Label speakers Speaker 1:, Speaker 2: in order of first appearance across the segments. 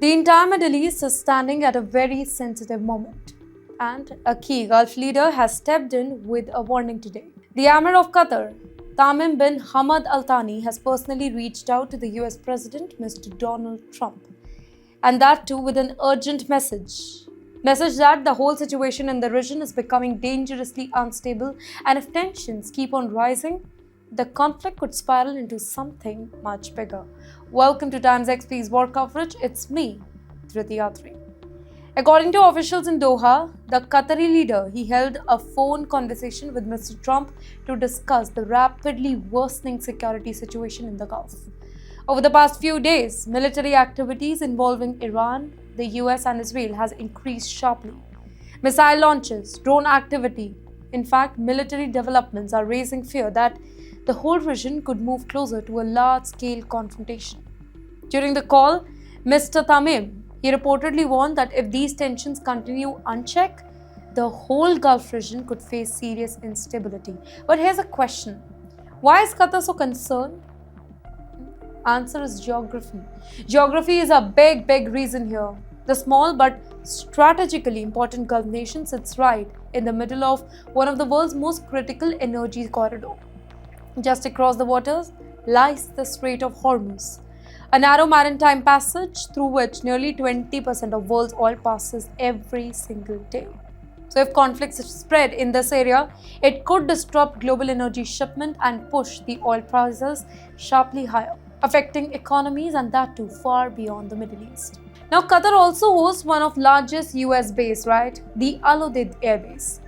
Speaker 1: The entire Middle East is standing at a very sensitive moment, and a key Gulf leader has stepped in with a warning today. The Emir of Qatar, Tamim bin Hamad Al Thani, has personally reached out to the US President, Mr. Donald Trump, and that too with an urgent message that the whole situation in the region is becoming dangerously unstable, and if tensions keep on rising, the conflict could spiral into something much bigger. Welcome to TimesXP's war coverage. It's me, Thani. According to officials in Doha, the Qatari leader he held a phone conversation with Mr. Trump to discuss the rapidly worsening security situation in the Gulf. Over the past few days, military activities involving Iran, the US, and Israel has increased sharply. Missile launches, drone activity, in fact, military developments are raising fear that the whole region could move closer to a large-scale confrontation. During the call, Mr. Tamim, he reportedly warned that if these tensions continue unchecked, the whole Gulf region could face serious instability. But here's a question. Why is Qatar so concerned? Answer is geography. Geography is a big reason here. The small but strategically important Gulf nation sits right in the middle of one of the world's most critical energy corridors. Just across the waters lies the Strait of Hormuz, a narrow maritime passage through which nearly 20% of world's oil passes every single day. So if conflicts spread in this area, it could disrupt global energy shipment and push the oil prices sharply higher, affecting economies, and that too far beyond the Middle East. Now, Qatar also hosts one of the largest US base, right? The Al Udeid Air Base.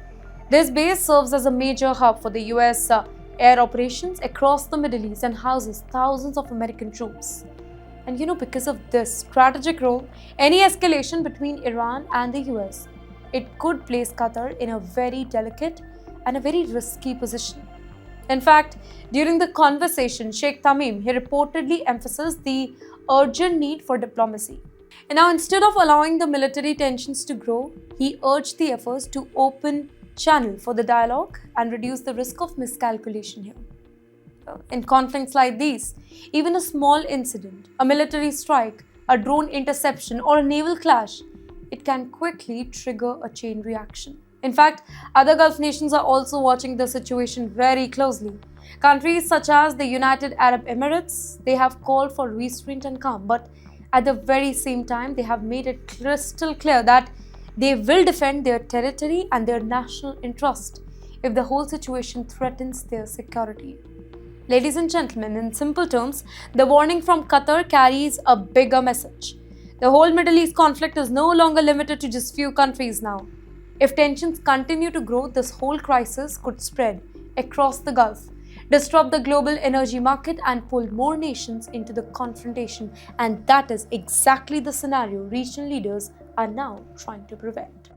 Speaker 1: This base serves as a major hub for the US air operations across the Middle East and houses thousands of American troops. And because of this strategic role, any escalation between Iran and the US, it could place Qatar in a very delicate and a very risky position. In fact, during the conversation, Sheikh Tamim, he reportedly emphasized the urgent need for diplomacy. And now, instead of allowing the military tensions to grow, he urged the efforts to open channel for the dialogue and reduce the risk of miscalculation here. In conflicts like these, even a small incident, a military strike, a drone interception, or a naval clash, it can quickly trigger a chain reaction. In fact, other Gulf nations are also watching the situation very closely. Countries such as the United Arab Emirates, they have called for restraint and calm, but at the very same time, they have made it crystal clear that they will defend their territory and their national interest if the whole situation threatens their security. Ladies and gentlemen, in simple terms, the warning from Qatar carries a bigger message. The whole Middle East conflict is no longer limited to just few countries now. If tensions continue to grow, this whole crisis could spread across the Gulf, disrupt the global energy market, and pull more nations into the confrontation. And that is exactly the scenario regional leaders are now trying to prevent.